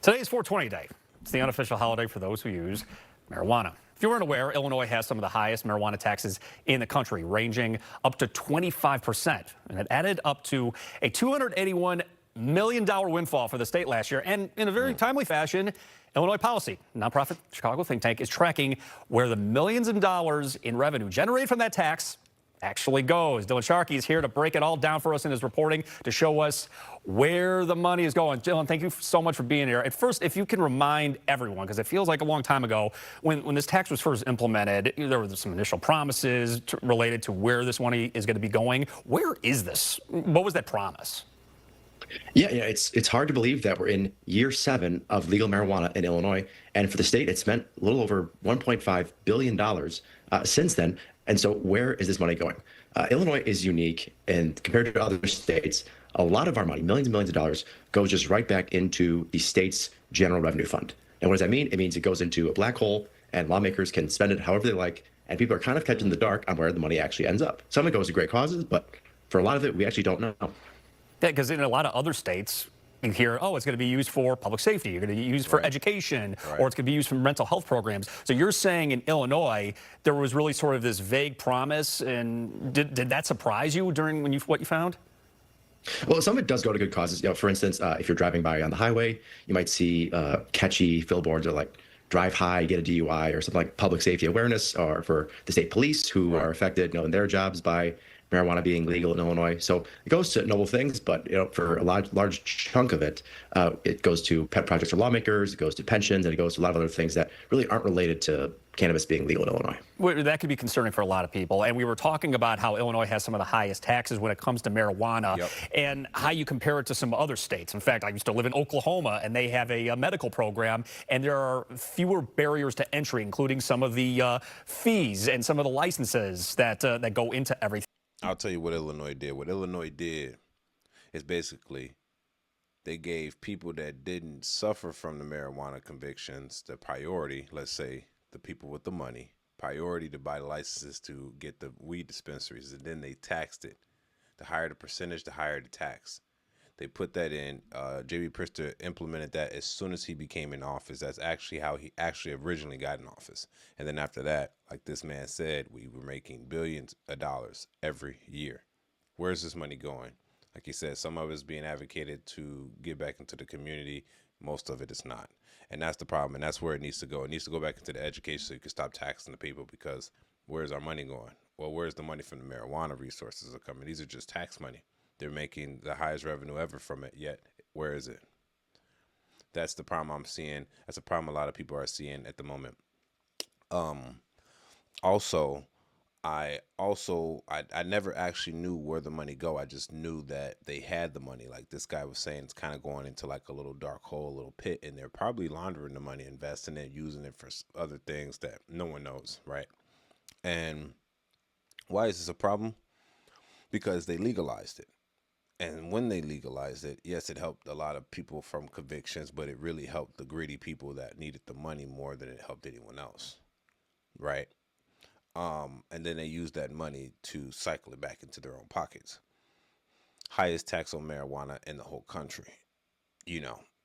Today is 420 Day. It's the unofficial holiday for those who use marijuana. If you weren't aware, Illinois has some of the highest marijuana taxes in the country, ranging up to 25%. And it added up to a $281 million windfall for the state last year. And in a very timely fashion, Illinois Policy, nonprofit Chicago think tank, is tracking where the millions of dollars in revenue generated from that tax actually goes. Dylan Sharkey is here to break it all down for us in his reporting to show us where the money is going. Dylan, thank you so much for being here. At first, if you can remind everyone, because it feels like a long time ago, when this tax was first implemented, there were some initial promises related to where this money is going to be going. Where is this? What was that promise? Yeah, it's hard to believe that we're in year 7 of legal marijuana in Illinois, and for the state, it's spent a little over $1.5 billion since then. And so, where is this money going? Illinois is unique, and compared to other states, a lot of our money, millions and millions of dollars, goes just right back into the state's general revenue fund. And what does that mean? It means it goes into a black hole, and lawmakers can spend it however they like, and people are kind of kept in the dark on where the money actually ends up. Some of it goes to great causes, but for a lot of it, we actually don't know. Yeah, because in a lot of other states, you hear, oh, it's going to be used for public safety, you're going to use for education, or it's going to be used for mental health programs. So you're saying in Illinois, there was really sort of this vague promise, and did that surprise you during what you found? Well, some of it does go to good causes. For instance, if you're driving by on the highway, you might see catchy billboards or like drive high, get a DUI, or something like public safety awareness, or for the state police who are affected, in their jobs by marijuana being legal in Illinois. So it goes to noble things, but for a large chunk of it, it goes to pet projects for lawmakers, it goes to pensions, and it goes to a lot of other things that really aren't related to cannabis being legal in Illinois. Well, that could be concerning for a lot of people. And we were talking about how Illinois has some of the highest taxes when it comes to marijuana, and how you compare it to some other states. In fact, I used to live in Oklahoma, and they have a medical program, and there are fewer barriers to entry, including some of the fees and some of the licenses that go into everything. I'll tell you what Illinois did. What Illinois did is basically they gave people that didn't suffer from the marijuana convictions the priority, let's say the people with the money, priority to buy licenses to get the weed dispensaries, and then they taxed it. The higher the percentage, the higher the tax. They put that in. J.B. Pritzker implemented that as soon as he became in office. That's actually how he actually originally got in office. And then after that, like this man said, we were making billions of dollars every year. Where's this money going? Like he said, some of it is being advocated to get back into the community. Most of it is not. And that's the problem. And that's where it needs to go. It needs to go back into the education so you can stop taxing the people, because where's our money going? Well, where's the money from the marijuana resources are coming? These are just tax money. They're making the highest revenue ever from it, yet where is it? That's the problem I'm seeing. That's a problem a lot of people are seeing at the moment. Also, I never actually knew where the money go. I just knew that they had the money. Like this guy was saying, it's kind of going into like a little dark hole, a little pit, and they're probably laundering the money, investing it, using it for other things that no one knows, right? And why is this a problem? Because they legalized it. And when they legalized it, yes, it helped a lot of people from convictions, but it really helped the greedy people that needed the money more than it helped anyone else, right? And then they used that money to cycle it back into their own pockets. Highest tax on marijuana in the whole country,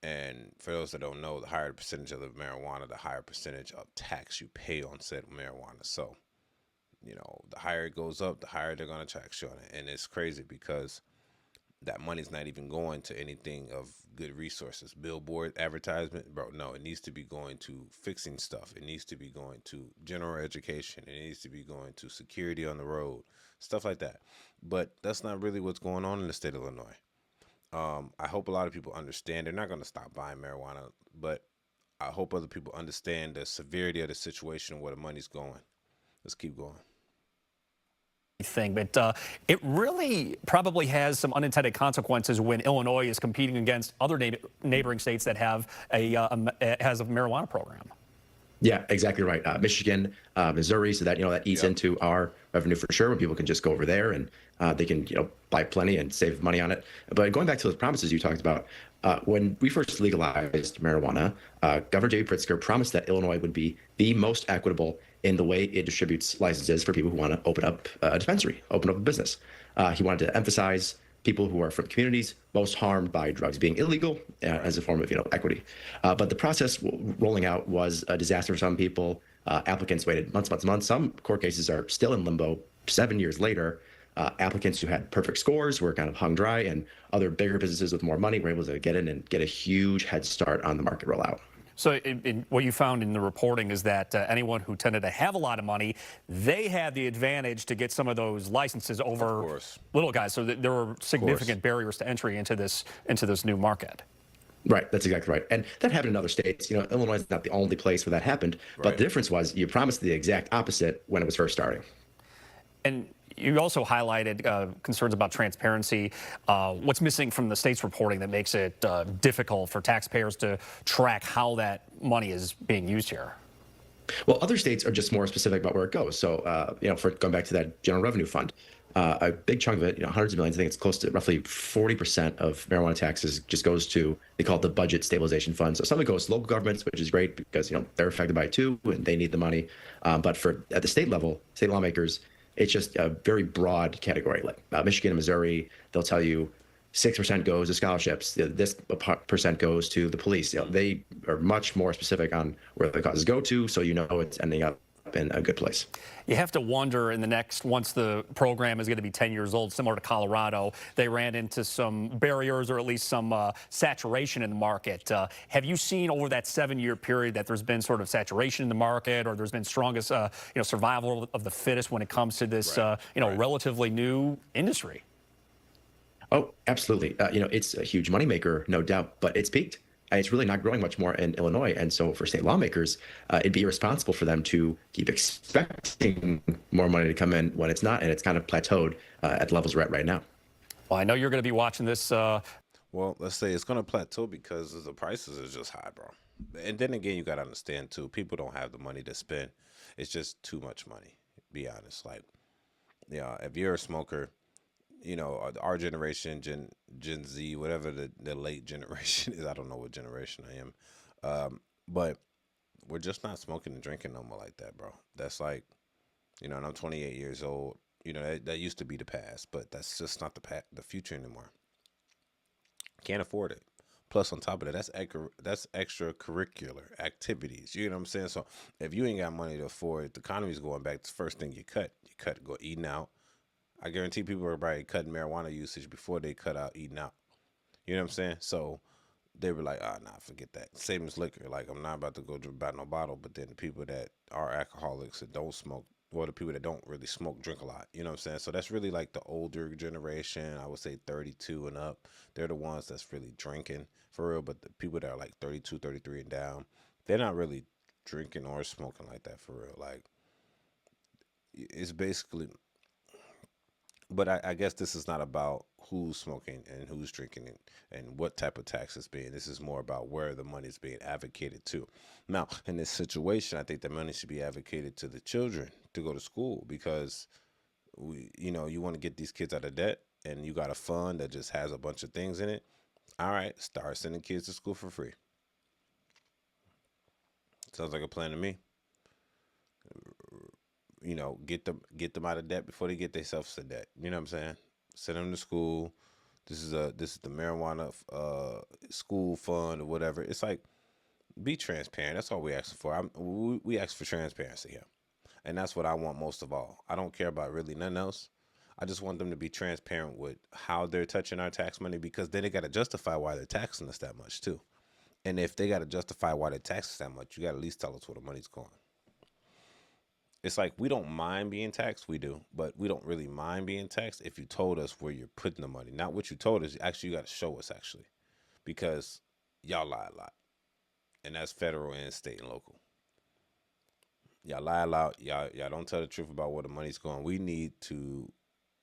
And for those that don't know, the higher the percentage of the marijuana, the higher percentage of tax you pay on said marijuana. So, the higher it goes up, the higher they're going to tax you on it. And it's crazy because that money's not even going to anything of good resources. Billboard advertisement, bro, no, it needs to be going to fixing stuff. It needs to be going to general education. It needs to be going to security on the road, stuff like that. But that's not really what's going on in the state of Illinois. I hope a lot of people understand. They're not going to stop buying marijuana, but I hope other people understand the severity of the situation and where the money's going. Let's keep going. Thing, but it really probably has some unintended consequences when Illinois is competing against other neighboring states that have a marijuana program. Yeah, exactly right. Michigan, Missouri, so that eats into our revenue for sure. When people can just go over there and they can buy plenty and save money on it. But going back to those promises you talked about, when we first legalized marijuana, Governor J.B. Pritzker promised that Illinois would be the most equitable in the way it distributes licenses for people who want to open up a dispensary, open up a business. He wanted to emphasize people who are from communities most harmed by drugs being illegal as a form of equity. But the process rolling out was a disaster for some people. Applicants waited months. Some court cases are still in limbo 7 years later. Applicants who had perfect scores were kind of hung dry, and other bigger businesses with more money were able to get in and get a huge head start on the market rollout. So what you found in the reporting is that anyone who tended to have a lot of money, they had the advantage to get some of those licenses over little guys. So there were significant barriers to entry into this new market. Right, that's exactly right. And that happened in other states. Illinois is not the only place where that happened, but the difference was you promised the exact opposite when it was first starting. And you also highlighted concerns about transparency. What's missing from the state's reporting that makes it difficult for taxpayers to track how that money is being used here? Well, other states are just more specific about where it goes. So, for going back to that general revenue fund, a big chunk of it, hundreds of millions, I think it's close to roughly 40% of marijuana taxes just goes to, they call it the budget stabilization fund. So some of it goes to local governments, which is great because, they're affected by it too, and they need the money. But at the state level, state lawmakers, it's just a very broad category. Like Michigan and Missouri, they'll tell you 6% goes to scholarships. This percent goes to the police. They are much more specific on where the causes go to, so it's ending up in a good place. You have to wonder once the program is going to be 10 years old, similar to Colorado, they ran into some barriers or at least some saturation in the market. Have you seen over that 7-year period that there's been sort of saturation in the market, or there's been strongest survival of the fittest when it comes to this relatively new industry? Oh, absolutely. It's a huge moneymaker, no doubt, but it's peaked. It's really not growing much more in Illinois. And so for state lawmakers, it'd be irresponsible for them to keep expecting more money to come in when it's not. And it's kind of plateaued at the levels we're at right now. Well, I know you're going to be watching this. Well, let's say it's going to plateau because the prices are just high, bro. And then again, you got to understand, too, people don't have the money to spend. It's just too much money, be honest. Like, if you're a smoker, our generation, Gen Z, whatever the late generation is, I don't know what generation I am, but we're just not smoking and drinking no more like that, bro. That's like, and I'm 28 years old. That used to be the past, but that's just not the future anymore. Can't afford it. Plus, on top of that, that's extracurricular activities. You know what I'm saying? So if you ain't got money to afford it, the economy's going back. The first thing you cut, go eating out. I guarantee people are probably cutting marijuana usage before they cut out eating out. You know what I'm saying? So they were like, forget that. Same as liquor. Like, I'm not about to go buy no bottle. But then the people that are alcoholics that don't smoke, or the people that don't really smoke, drink a lot. You know what I'm saying? So that's really like the older generation. I would say 32 and up. They're the ones that's really drinking for real. But the people that are like 32, 33 and down, they're not really drinking or smoking like that for real. Like, it's basically... But I guess this is not about who's smoking and who's drinking and what type of tax it's being. This is more about where the money is being advocated to. Now, in this situation, I think the money should be advocated to the children to go to school because, you want to get these kids out of debt and you got a fund that just has a bunch of things in it. All right, start sending kids to school for free. Sounds like a plan to me. Get them out of debt before they get themselves to debt. You know what I'm saying? Send them to school. This is the marijuana school fund or whatever. It's like, be transparent. That's all we ask for. We ask for transparency here, and that's what I want most of all. I don't care about really nothing else. I just want them to be transparent with how they're touching our tax money, because then they got to justify why they're taxing us that much too. And if they got to justify why they tax us that much, you got to at least tell us where the money's going. It's like, we don't mind being taxed. We do, but we don't really mind being taxed if you told us where you're putting the money. Not what you told us. Actually, you got to show us, actually, because y'all lie a lot. And that's federal and state and local. Y'all lie a lot. Y'all don't tell the truth about where the money's going. We need to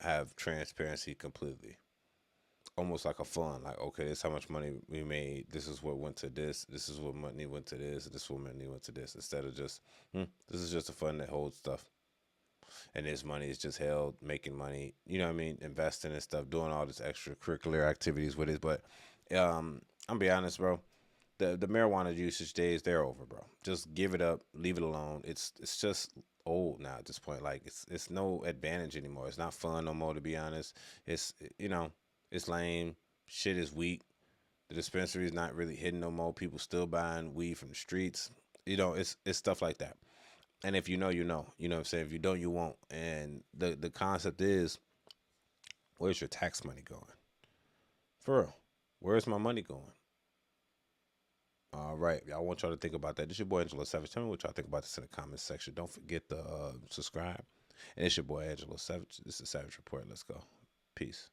have transparency completely. Almost like a fund. Like, okay, this is how much money we made. This is what went to this. This is what money went to this. This is what money went to this. Instead of just, this is just a fund that holds stuff. And this money is just held making money. You know what I mean? Investing and stuff, doing all this extracurricular activities with it. But I'm be honest, bro. The marijuana usage days, they're over, bro. Just give it up, leave it alone. It's just old now at this point. Like, it's no advantage anymore. It's not fun no more, to be honest. It's It's lame. Shit is weak. The dispensary is not really hitting no more. People still buying weed from the streets. You know, it's stuff like that. And if you know, you know. You know what I'm saying? If you don't, you won't. And the concept is, where's your tax money going? For real. Where's my money going? All right. I want y'all to think about that. This is your boy Angelo Savage. Tell me what y'all think about this in the comments section. Don't forget to subscribe. And it's your boy Angelo Savage. This is Savage Report. Let's go. Peace.